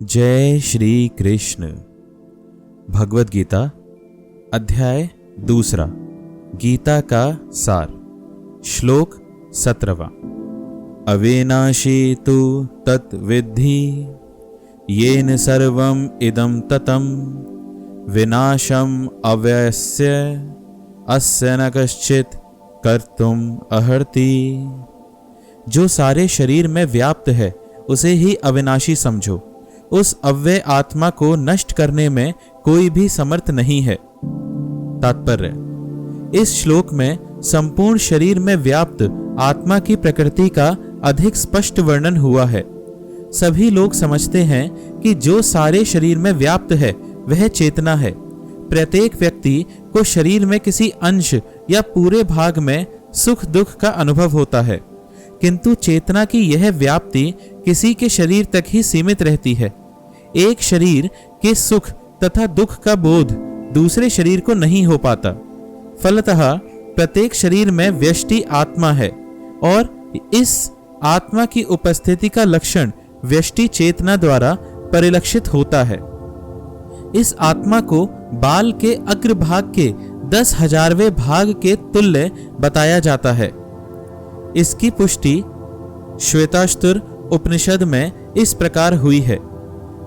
जय श्री कृष्ण। भगवद गीता अध्याय 2, गीता का सार, श्लोक 17वां। अविनाशी तु तत्विद्धि येन सर्वम इदं ततं विनाशम अव्यस्य अस्य न कश्चित् कर्तुम अर्हति। जो सारे शरीर में व्याप्त है उसे ही अविनाशी समझो। उस अव्यय आत्मा को नष्ट करने में कोई भी समर्थ नहीं है। तात्पर्य: इस श्लोक में संपूर्ण शरीर में व्याप्त आत्मा की प्रकृति का अधिक स्पष्ट वर्णन हुआ है। सभी लोग समझते हैं कि जो सारे शरीर में व्याप्त है वह चेतना है। प्रत्येक व्यक्ति को शरीर में किसी अंश या पूरे भाग में सुख दुख का अनुभव होता है, किंतु चेतना की यह व्याप्ति किसी के शरीर तक ही सीमित रहती है। एक शरीर के सुख तथा दुख का बोध दूसरे शरीर को नहीं हो पाता। फलतः प्रत्येक शरीर में व्यष्टि आत्मा है और इस आत्मा की उपस्थिति का लक्षण व्यष्टि चेतना द्वारा परिलक्षित होता है। इस आत्मा को बाल के अग्रभाग के 10,000वें भाग के तुल्य बताया जाता है। इसकी पुष्टि श्वेताश्वर उपनिषद में इस प्रकार हुई है: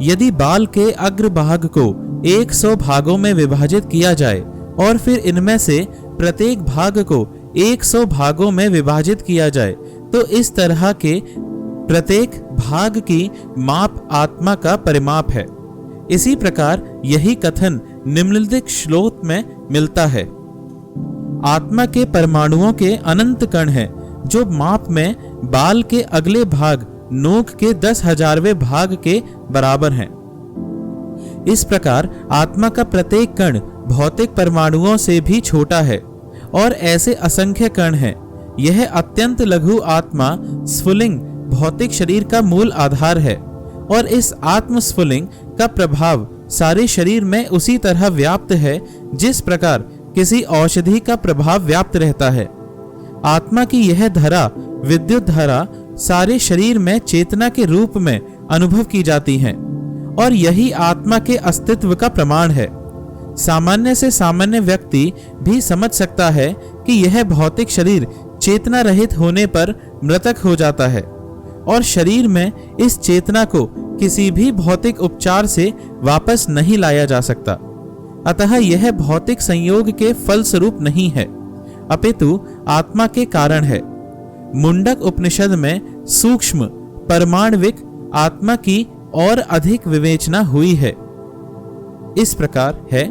यदि बाल के अग्रभाग को 100 भागों में विभाजित किया जाए और फिर इनमें से प्रत्येक भाग को 100 भागों में विभाजित किया जाए तो इस तरह के प्रत्येक भाग की माप आत्मा का परिमाप है। इसी प्रकार यही कथन निम्नलिखित श्लोक में मिलता है: आत्मा के परमाणुओं के अनंत कण हैं जो माप में बाल के अगले भाग नोक के 10,000वें भाग के बराबर हैं। इस प्रकार आत्मा का प्रत्येक कण भौतिक परमाणुओं से भी छोटा है और ऐसे असंख्य कण हैं। यह अत्यंत लघु आत्मा स्फुलिंग भौतिक शरीर का मूल आधार है और इस आत्म स्फुलिंग का प्रभाव सारे शरीर में उसी तरह व्याप्त है जिस प्रकार किसी औषधि का प्रभाव व्याप्त रहता है। आत्मा की यह धारा, विद्युत धारा, सारे शरीर में चेतना के रूप में अनुभव की जाती हैं और यही आत्मा के अस्तित्व का प्रमाण है। सामान्य से सामान्य व्यक्ति भी समझ सकता है कि यह भौतिक शरीर चेतना रहित होने पर मृतक हो जाता है और शरीर में इस चेतना को किसी भी भौतिक उपचार से वापस नहीं लाया जा सकता। अतः यह भौतिक संयोग के फलस्वरूप नहीं है, अपितु आत्मा के कारण है। मुंडक उपनिषद में सूक्ष्म परमाण्विक आत्मा की और अधिक विवेचना हुई है। इस प्रकार है: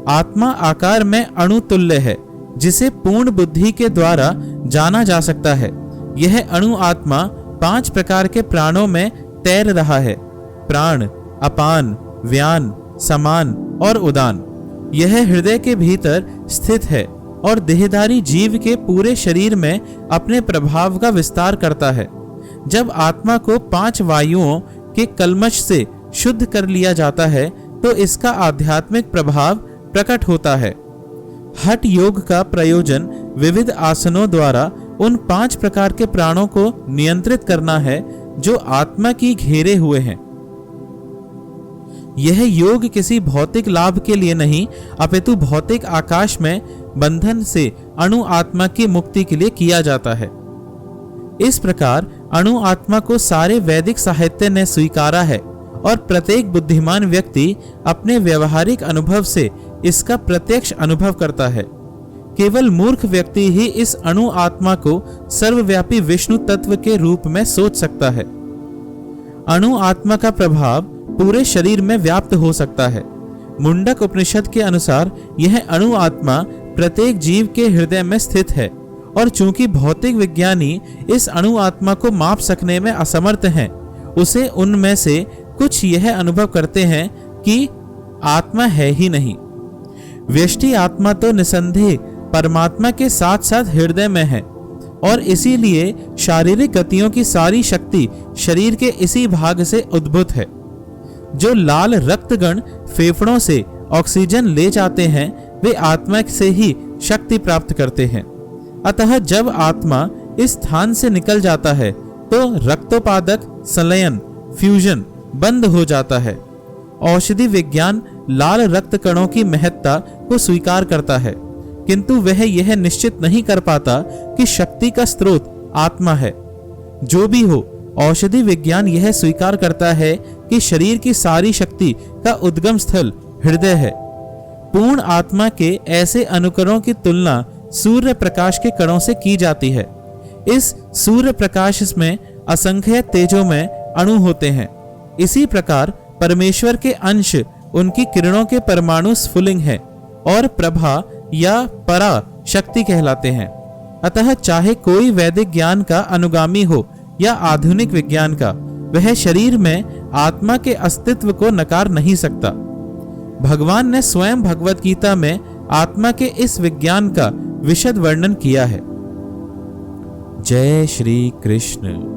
आत्मा आकार में अणु तुल्य है जिसे पूर्ण बुद्धि के द्वारा जाना जा सकता है। यह अणु आत्मा 5 प्रकार के प्राणों में तैर रहा है: प्राण, अपान, व्यान, समान और उदान। यह हृदय के भीतर स्थित है और देहधारी जीव के पूरे शरीर में अपने प्रभाव का विस्तार करता है। जब आत्मा को 5 वायुओं के कल्मश से शुद्ध कर लिया जाता है तो इसका आध्यात्मिक प्रभाव प्रकट होता है। हठ योग का प्रयोजन विविध आसनों द्वारा उन 5 प्रकार के प्राणों को नियंत्रित करना है जो आत्मा की घेरे हुए हैं। यह योग किसी भौतिक लाभ के लिए नहीं, अपितु भौतिक आकाश में बंधन से अणु आत्मा की मुक्ति के लिए किया जाता है। इस प्रकार अणु आत्मा को सारे वैदिक साहित्य ने स्वीकारा है और प्रत्येक बुद्धिमान व्यक्ति अपने व्यवहारिक अनुभव से इसका प्रत्यक्ष अनुभव करता है। केवल मूर्ख व्यक्ति ही इस अणु आत्मा को सर्वव्यापी विष्णु तत्व के रूप में सोच सकता है। अणु आत्मा का प्रभाव पूरे शरीर में व्याप्त हो सकता है। मुंडक उपनिषद के अनुसार यह अणु आत्मा प्रत्येक जीव के हृदय में स्थित है और चूंकि भौतिक विज्ञानी इस अणु आत्मा को माप सकने में असमर्थ हैं, उसे उनमें से कुछ यह अनुभव करते हैं कि आत्मा है ही नहीं। व्यष्टि आत्मा तो निसंदेह परमात्मा के साथ साथ हृदय में है और इसीलिए शारीरिक गतियों की सारी शक्ति शरीर के इसी भाग से उद्भूत है। जो लाल रक्तगण फेफड़ों से ऑक्सीजन ले जाते हैं वे आत्मा से ही शक्ति प्राप्त करते हैं। अतः जब आत्मा इस स्थान से निकल जाता है तो रक्तोपादक संलयन फ्यूजन बंद हो जाता है। औषधि विज्ञान लाल रक्त कणों की महत्ता को स्वीकार करता है, किंतु वह यह निश्चित नहीं कर पाता कि शक्ति का स्रोत आत्मा है। जो भी हो, औषधि विज्ञान यह स्वीकार करता है कि शरीर की सारी शक्ति का उद्गम स्थल हृदय है। पूर्ण आत्मा के ऐसे अनुकरणों की तुलना सूर्य प्रकाश के कणों से की जाती है। इस सूर्य प्रकाश में असंख्य तेजोमय अणु होते हैं। इसी प्रकार परमेश्वर के अंश उनकी किरणों के परमाणु स्फुलिंग है और प्रभा या परा शक्ति कहलाते हैं। अतः चाहे कोई वैदिक ज्ञान का अनुगामी हो या आधुनिक विज्ञान का, वह शरीर में आत्मा के अस्तित्व को नकार नहीं सकता। भगवान ने स्वयं भगवत गीता में आत्मा के इस विज्ञान का विशद वर्णन किया है। जय श्री कृष्ण।